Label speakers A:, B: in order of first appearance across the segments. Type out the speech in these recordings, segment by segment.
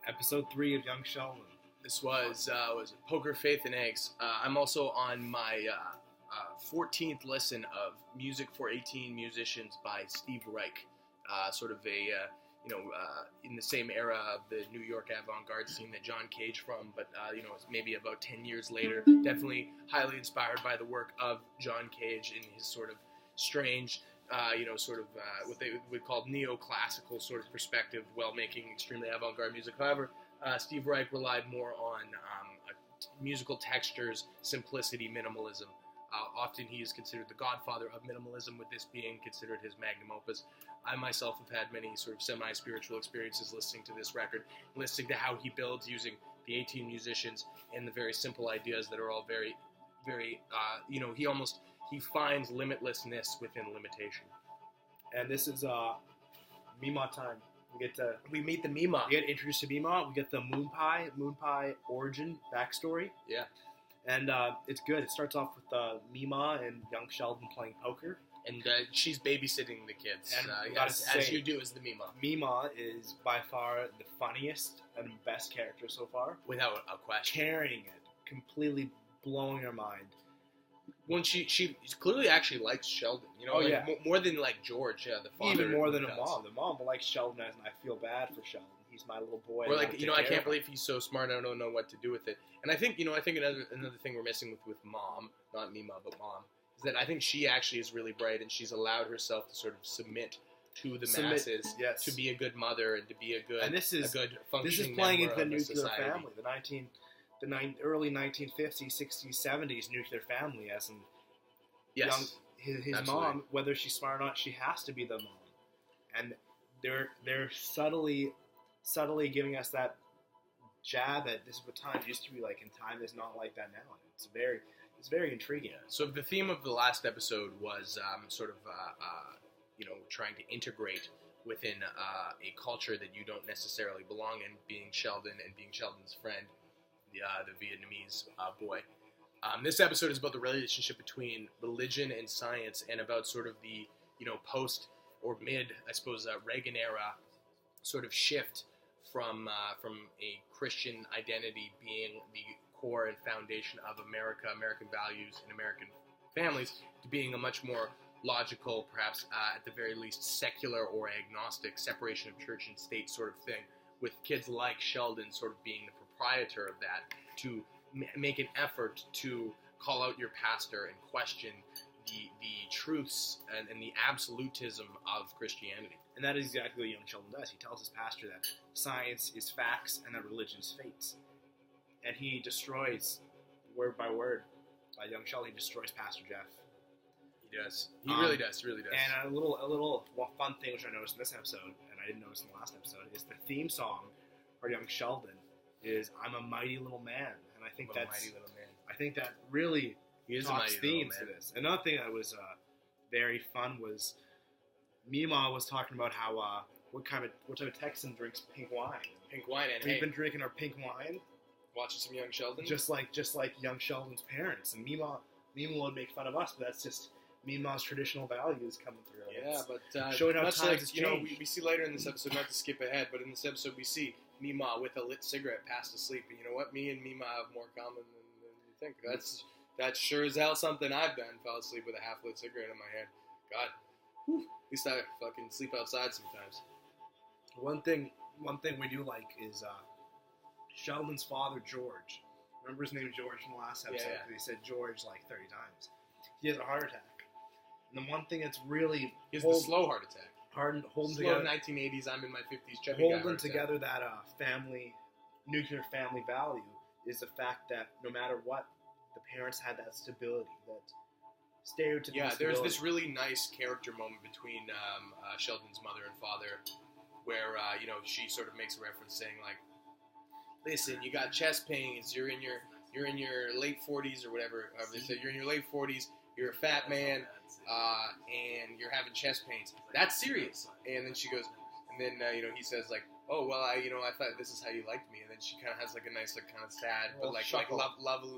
A: Episode 3 of Young Sheldon.
B: This was Poker, Faith, and Eggs. I'm also on my 14th listen of Music for 18 Musicians by Steve Reich. Sort of a, in the same era of the New York avant-garde scene that John Cage from, but, it's maybe about 10 years later. Definitely highly inspired by the work of John Cage in his sort of strange, what they would call neoclassical sort of perspective while making extremely avant-garde music. However, Steve Reich relied more on musical textures, simplicity, minimalism. Often he is considered the godfather of minimalism, with this being considered his magnum opus. I myself have had many sort of semi-spiritual experiences listening to this record, listening to how he builds using the 18 musicians and the very simple ideas that are all very, very, he finds limitlessness within limitation.
A: And this is Mima time. We meet the
B: Mima.
A: We get introduced to Mima. We get the Moon Pie origin backstory.
B: Yeah.
A: And it's good. It starts off with Mima and young Sheldon playing poker.
B: And she's babysitting the kids,
A: And
B: as you do as the Mima.
A: Mima is by far the funniest and best character so far.
B: Without a question.
A: Carrying it. Completely blowing her mind.
B: When she clearly actually likes Sheldon, more than like George, the father.
A: Even more than a mom. The mom likes Sheldon, and I feel bad for Sheldon. He's my little boy.
B: Or I can't believe he's so smart. I don't know what to do with it. And I think another thing we're missing with Mom, not Mima, but Mom, is that I think she actually is really bright, and she's allowed herself to sort of submit to the masses,
A: yes,
B: to be a good mother and to be a good functioning
A: this is playing into the nuclear
B: society.
A: family, early 1950s, 60s, 70s nuclear family, as in his mom, whether she's smart or not, she has to be the mom, and they're subtly giving us that jab at this is what time used to be like, and time is not like that now. It's very intriguing.
B: Yeah. So the theme of the last episode was trying to integrate within a culture that you don't necessarily belong in, being Sheldon and being Sheldon's friend, the Vietnamese boy. This episode is about the relationship between religion and science, and about sort of the post or mid, I suppose, Reagan era sort of shift from a Christian identity being the core and foundation of American values, and American families, to being a much more logical, perhaps at the very least secular or agnostic separation of church and state sort of thing, with kids like Sheldon sort of being the proprietor of that, to make an effort to call out your pastor and question the truths and the absolutism of Christianity.
A: And that is exactly what young Sheldon does. He tells his pastor that science is facts and that religion is fates. And he destroys, word by word, by young Sheldon, he destroys Pastor Jeff.
B: He does. He really does.
A: And a little fun thing which I noticed in this episode, and I didn't notice in the last episode, is the theme song for young Sheldon is "I'm a Mighty Little Man," and I think that really talks theme to this. Another thing that was very fun was Mima was talking about how what type of Texan drinks pink wine.
B: Pink wine, and
A: we've been drinking our pink wine.
B: Watching some young Sheldon,
A: just like young Sheldon's parents, and Mima would make fun of us, but that's just Mima's traditional values coming through.
B: Yeah, but
A: showing how times has changed.
B: We see later in this episode, not to skip ahead, but in this episode we see Mima with a lit cigarette fast asleep, and you know what? Me and Mima have more common than you think. That's sure as hell something I've done. Fell asleep with a half-lit cigarette in my hand. God, at least I fucking sleep outside sometimes.
A: One thing we do like is Sheldon's father, George. Remember his name, George, from the last episode?
B: Yeah.
A: He said George like 30 times. He has a heart attack. And the one thing that's really...
B: He has the slow heart attack.
A: Holding
B: slow
A: together,
B: 1980s, I'm in my 50s, chubby guy
A: holding together that nuclear family value is the fact that no matter what, the parents had that stability, that stereotypical
B: Yeah,
A: stability.
B: there's this really nice character moment between Sheldon's mother and father, where she sort of makes a reference saying like, "Listen, you got chest pains. You're in your late 40s or whatever. They say you're in your late 40s. You're a fat man, and you're having chest pains. That's serious." And then she goes, and then he says like, "Oh well, I thought this is how you liked me." And then she kind of has like a nice, like kind of sad, but like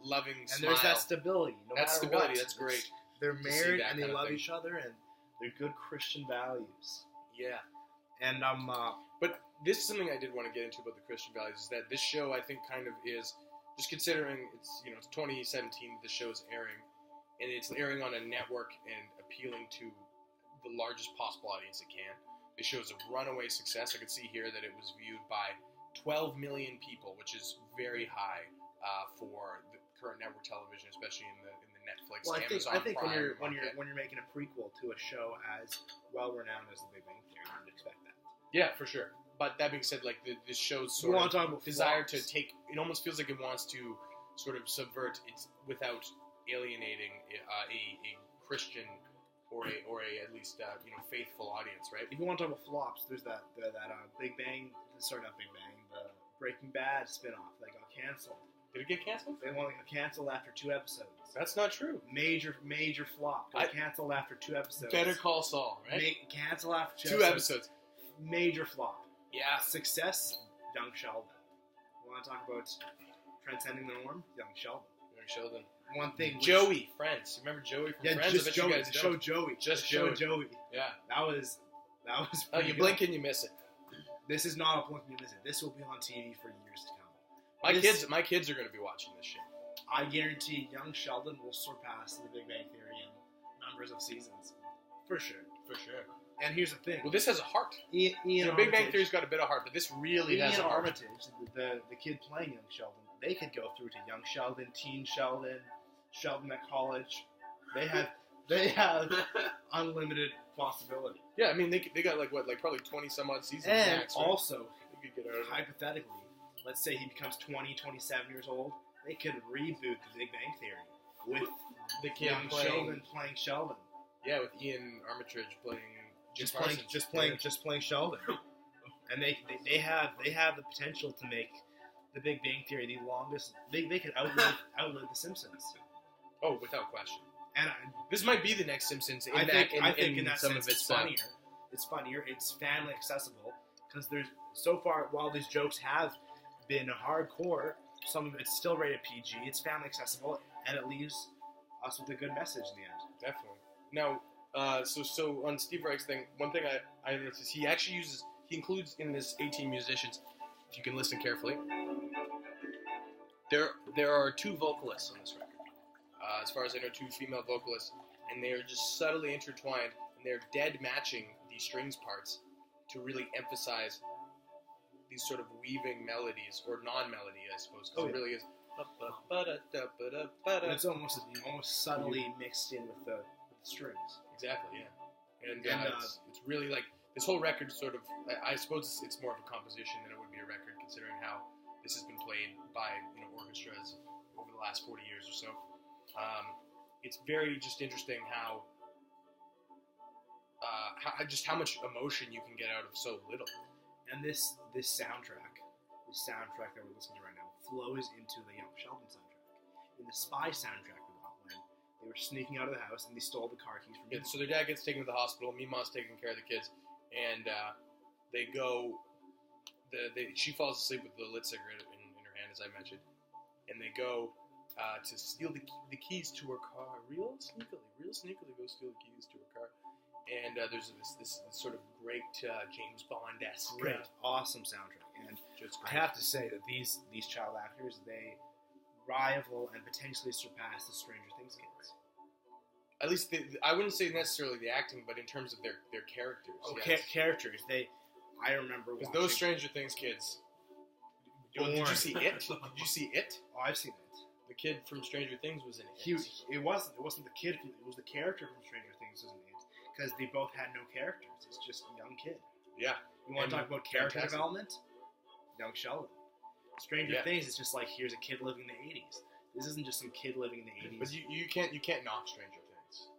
B: loving
A: and
B: smile.
A: there's that stability.
B: That's stability. That's great.
A: They're married and they love each other, and they're good Christian values.
B: Yeah.
A: And
B: But this is something I did want to get into about the Christian values, is that this show, I think, kind of is, just considering it's, it's 2017, the show's airing, and it's airing on a network and appealing to the largest possible audience it can. The show's a runaway success. I could see here that it was viewed by 12 million people, which is very high for the current network television, especially in the Netflix, Amazon
A: I think
B: Prime
A: when you're making a prequel to a show as well renowned as The Big Bang Theory, you would expect that.
B: Yeah, for sure. But that being said, like this show's sort of desire to take, it almost feels like it wants to sort of subvert it without alienating a Christian or a at least faithful audience, right?
A: If you want to talk about flops, there's that Big Bang, sorry, not Big Bang, the Breaking Bad spinoff that got canceled.
B: Did it get canceled?
A: They only got canceled after 2 episodes.
B: That's not true.
A: Major flop. Got canceled after 2 episodes.
B: Better Call Saul, right?
A: Cancel after
B: 2 episodes.
A: Major flop.
B: Yeah.
A: Success, Young Sheldon. You want to talk about transcending the norm? Young Sheldon.
B: Young Sheldon.
A: One thing.
B: Joey, Friends. Remember Joey from Friends?
A: Just Joey. The show Joey.
B: Just
A: Joey. Yeah. That was.
B: Oh, you blink and you miss it.
A: This is not a blink and you miss it. This will be on TV for years to come.
B: My kids are going to be watching this shit.
A: I guarantee Young Sheldon will surpass The Big Bang Theory in numbers of seasons. For sure.
B: For sure.
A: And here's the thing.
B: Well, this has a heart.
A: Ian
B: Big Bang Theory's got a bit of heart, but this really has a heart.
A: Armitage, the kid playing Young Sheldon, they could go through to Young Sheldon, Teen Sheldon, Sheldon at college. They have unlimited possibility.
B: Yeah, I mean they got probably 20 some odd seasons.
A: And
B: max, right?
A: also,
B: they could get out of
A: hypothetically, let's say he becomes 27 years old, they could reboot The Big Bang Theory with
B: the kid
A: Young Sheldon playing Sheldon.
B: Yeah, with Ian Armitage playing
A: just playing Sheldon. And they have the potential to make The Big Bang Theory the longest. They could outlive The Simpsons.
B: Oh, without question.
A: And
B: this might be the next Simpsons.
A: I think in that sense it's funnier. It's funnier. It's family accessible because there's so far while these jokes have been hardcore, some of it's still rated PG. It's family accessible, and it leaves us with a good message in the end.
B: Definitely. Now, so on Steve Reich's thing, one thing I noticed is he includes in this 18 musicians. If you can listen carefully, there are 2 vocalists on this record. As far as I know, 2 female vocalists, and they are just subtly intertwined, and they're dead matching these strings parts to really emphasize these sort of weaving melodies, or non-melody, I suppose, because it really is.
A: And it's almost subtly mixed in with the strings.
B: Exactly, yeah. And it's really like, this whole record sort of, I suppose it's more of a composition than it would be a record, considering how this has been played by orchestras over the last 40 years or so. It's very just interesting how much emotion you can get out of so little.
A: And this soundtrack that we're listening to right now flows into the Young Sheldon soundtrack. In the Spy soundtrack we got when they were sneaking out of the house and they stole the car keys from
B: So their dad gets taken to the hospital. Mima's taking care of the kids, and they go. She falls asleep with the lit cigarette in her hand, as I mentioned, and they go to steal the keys to her car. Real sneakily go steal the keys to her car. And there's this sort of great James Bond-esque,
A: awesome soundtrack. And I have to say that these child actors, they rival and potentially surpass the Stranger Things kids.
B: At least I wouldn't say necessarily the acting, but in terms of their characters.
A: Oh, yes. Characters. I remember
B: because those Stranger Things kids. Well, did you see it? Did you see it?
A: Oh, I've seen it.
B: The kid from Stranger Things was in it.
A: It wasn't the kid. It was the character from Stranger Things was in it. Because they both had no characters. It's just a young kid.
B: Yeah.
A: You want to talk about character development? Young Sheldon. Stranger Things is just like, here's a kid living in the 80s. This isn't just some kid living in the 80s.
B: But you can't knock Stranger Things.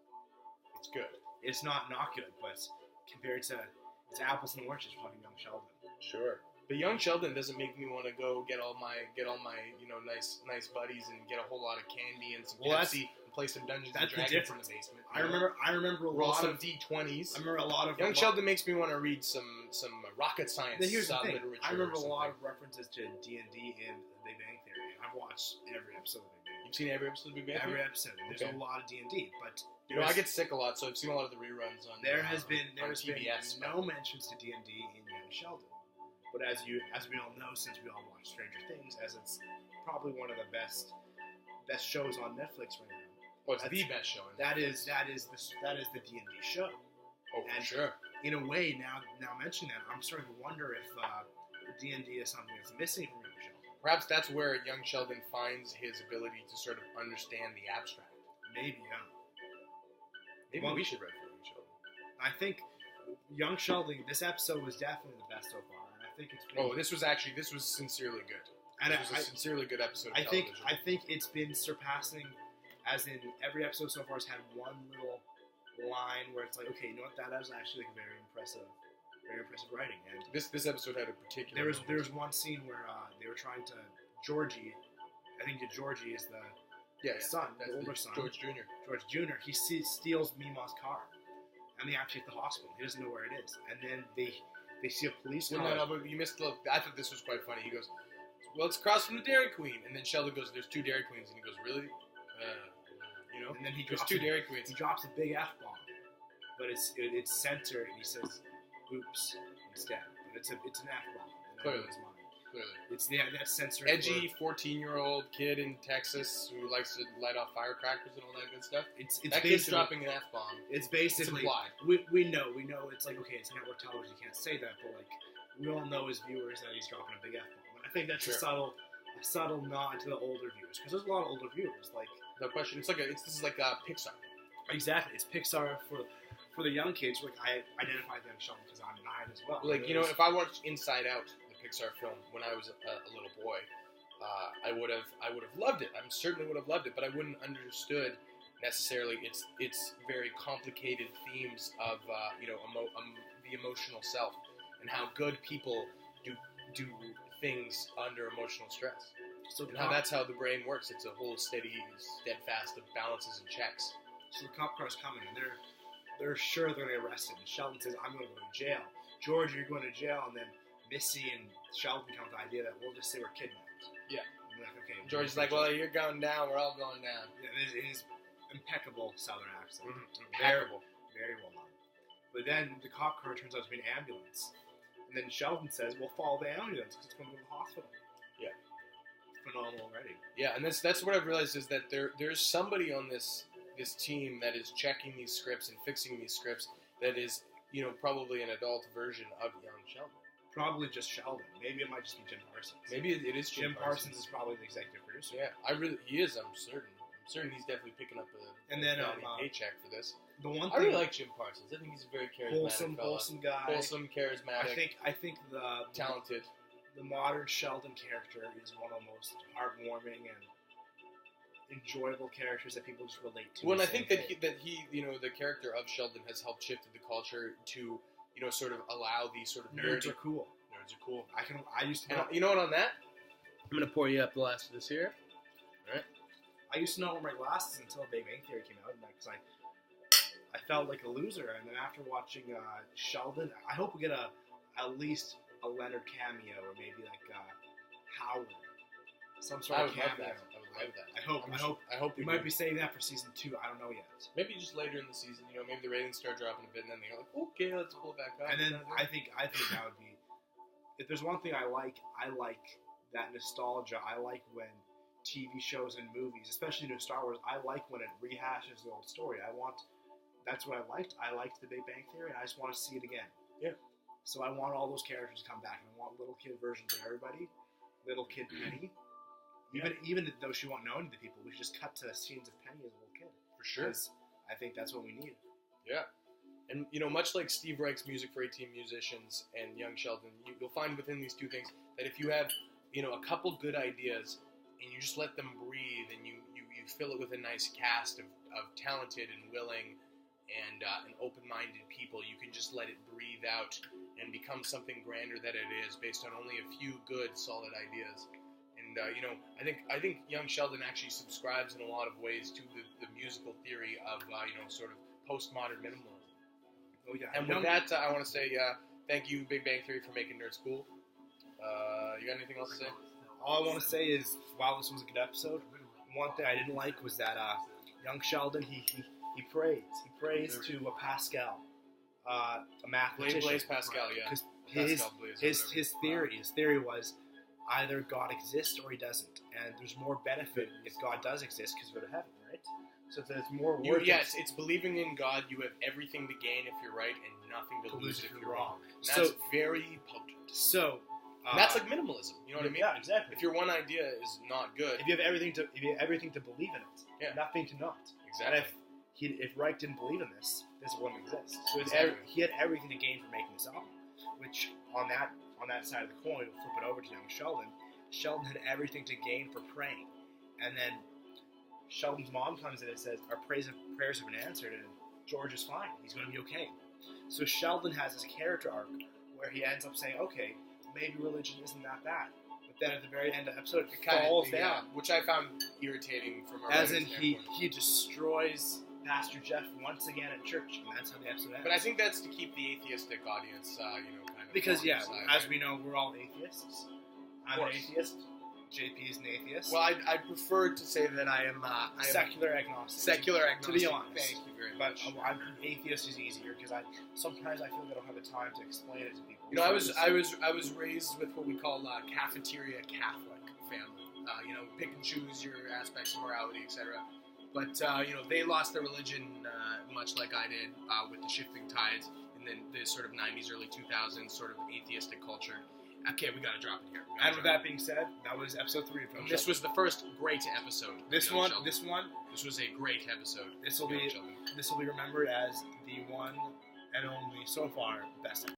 B: It's good.
A: It's not good, but compared to it's apples and oranges, we're talking Young Sheldon.
B: Sure. But Young Sheldon doesn't make me want to go get all my nice buddies and get a whole lot of candy and some Pepsi and play some Dungeons and Dragons in the basement.
A: I remember a lot of
B: D20s.
A: I remember a lot of
B: Young Sheldon makes me want to read some rocket science literature.
A: I remember a lot of references to D&D in The Big Bang Theory. I've watched every episode of The Big Bang.
B: You've seen every episode of The Big Bang Theory?
A: Every episode. There's a lot of D&D, but
B: I get sick a lot, so I've seen a lot of the reruns on.
A: There has been
B: TBS,
A: no mentions to D&D in Young Sheldon. But as we all know, since we all watch Stranger Things, as it's probably one of the best shows on Netflix right now.
B: Well, it's the best show.
A: That is the D&D show.
B: Oh, for sure.
A: In a way, now mentioning that, I'm starting to wonder if D&D is something that's missing from Young Sheldon.
B: Perhaps that's where young Sheldon finds his ability to sort of understand the abstract.
A: Maybe, yeah.
B: Maybe we should write for Young Sheldon.
A: I think Young Sheldon, this episode was definitely the best so far, and I think it's.
B: This was sincerely good.
A: And
B: it was a sincerely good episode.
A: I think it's been surpassing, as in every episode so far has had one little line where it's like, okay, you know what, that is actually like very impressive writing. And
B: this episode had a particular.
A: There was one scene where they were trying to Georgie. I think Georgie is the son, the older son.
B: George Jr.
A: George Jr. He steals Mima's car, and they have to take the hospital. He doesn't know where it is, and then they see a police car.
B: No, but you missed the. I thought this was quite funny. He goes, "Well, it's across from the Dairy Queen," and then Sheldon goes, "There's 2 Dairy Queens," and he goes, "Really?"
A: And then
B: there's 2 Dairy Queens.
A: He drops a big F bomb, but it's centered, and he says, "Oops," instead. But it's an F bomb.
B: Clearly.
A: It's that censored.
B: Edgy 14-year-old kid in Texas who likes to light off firecrackers and all that good stuff.
A: It's
B: that kid's dropping an F-bomb.
A: It's basically
B: implied.
A: We know. It's like, okay, it's network television. You can't say that, but like we all know as viewers that he's dropping a big F-bomb. And I think that's a subtle nod to the older viewers, because there's a lot of older viewers. Like,
B: no question. This is like Pixar.
A: Exactly. It's Pixar for the young kids. Like, I identify them Sheldon because I'm 9 as well.
B: Like, if I watched Inside Out, Pixar film, when I was a little boy, I would have loved it. I certainly would have loved it, but I wouldn't understood necessarily its very complicated themes of the emotional self and how good people do things under emotional stress. So and that's how the brain works. It's a whole steady, steadfast of balances and checks.
A: So the cop car's coming, and they're sure they're going to arrest him. And Sheldon says, "I'm going to go to jail." George, you're going to jail, and then Missy and Sheldon come to the idea that we'll just say we're kidnapped.
B: Yeah.
A: And like, okay.
B: George's like, well, you're going down. We're all going down.
A: Yeah, it is impeccable Southern accent.
B: Mm-hmm. Impeccable.
A: Very well done. But then the cop car turns out to be an ambulance. And then Sheldon says, we'll follow the ambulance because it's going to the hospital.
B: Yeah.
A: Phenomenal already.
B: Yeah, and that's what I've realized is that there's somebody on this team that is checking these scripts and fixing these scripts that is, probably an adult version of young Sheldon.
A: Probably just Sheldon. Maybe it might just be Jim Parsons.
B: Maybe it is
A: Jim Parsons is probably the executive producer.
B: Yeah, he is. I'm certain he's definitely picking up a paycheck for this.
A: The one
B: I really like Jim Parsons. I think he's a very charismatic
A: wholesome guy.
B: Wholesome, charismatic.
A: I think the
B: talented.
A: The modern Sheldon character is one of the most heartwarming and enjoyable characters that people just relate to.
B: Well, and I think that he, the character of Sheldon has helped shift the culture to. Sort of allow these sort of
A: nerds are cool.
B: Nerds are cool.
A: I used to know.
B: You know what? On that, I'm gonna pour you up the last of this here. All right.
A: I used to not wear my glasses until Big Bang Theory came out, because I felt like a loser. And then after watching Sheldon, I hope we get at least a Leonard cameo, or maybe like Howard, some sort of cameo.
B: I would love that. I hope
A: we might be saving that for season 2. I don't know yet.
B: Maybe just later in the season. Maybe the ratings start dropping a bit, and then they go like, okay, let's pull it back up.
A: And then I think that would be. If there's one thing I like that nostalgia. I like when TV shows and movies, especially new Star Wars, I like when it rehashes the old story. That's what I liked. I liked the Big Bang Theory, and I just want to see it again.
B: Yeah.
A: So I want all those characters to come back, and I want little kid versions of everybody. Little kid Penny. Even though she won't know any of the people, we should just cut to scenes of Penny as a little kid.
B: For sure.
A: I think that's what we need.
B: Yeah. And, much like Steve Reich's Music for 18 Musicians and Young Sheldon, you'll find within these two things that if you have, a couple good ideas and you just let them breathe and you fill it with a nice cast of talented and willing and open-minded people, you can just let it breathe out and become something grander than it is based on only a few good, solid ideas. And, I think Young Sheldon actually subscribes in a lot of ways to the musical theory of, sort of postmodern minimalism.
A: Oh, yeah.
B: And with that, I want to say thank you, Big Bang Theory, for making nerds cool. You got anything else to say?
A: All I want to say is, while this was a good episode, one thing I didn't like was that Young Sheldon, he prays. He prays to Pascal, a mathematician.
B: Blaise Pascal, yeah.
A: Because his theory was either God exists or he doesn't, and there's more benefit if God does exist because you go to heaven, right? So there's more worth.
B: Yes, it's believing in God. You have everything to gain if you're right, and nothing to lose if you're wrong. And that's very potent.
A: So
B: that's like minimalism. You know what I mean?
A: Yeah, exactly.
B: If your one idea is not good,
A: if you have everything to believe in it, nothing to not.
B: Exactly.
A: And if Reich didn't believe in this wouldn't exist. So he had everything to gain from making this album. Which on that side of the coin, we'll flip it over to young Sheldon. Sheldon had everything to gain for praying, and then Sheldon's mom comes in and says, "Our prayers have been answered, and George is fine. He's going to be okay." So Sheldon has this character arc where he ends up saying, "Okay, maybe religion isn't that bad." But then at the very end of the episode, it falls down,
B: which I found irritating from
A: as in he destroys Pastor Jeff once again at church, and that's how the episode ends.
B: But I think that's to keep the atheistic audience, kind of
A: because as we know, we're all atheists. I'm an atheist. JP is an atheist.
B: Well, I prefer to say that I am
A: secular agnostic.
B: Secular agnostic.
A: To be honest,
B: thank you very much.
A: But atheist is easier because sometimes I feel like I don't have the time to explain it to people.
B: You know, I was raised with what we call cafeteria Catholic family. Pick and choose your aspects of morality, etc. But they lost their religion much like I did with the shifting tides, and then the sort of 90s, early 2000s sort of atheistic culture. Okay, we gotta drop it here.
A: And with that being said, that was episode 3 of
B: This was the first great episode.
A: This was
B: a great episode.
A: This will be remembered as the one and only so far best episode.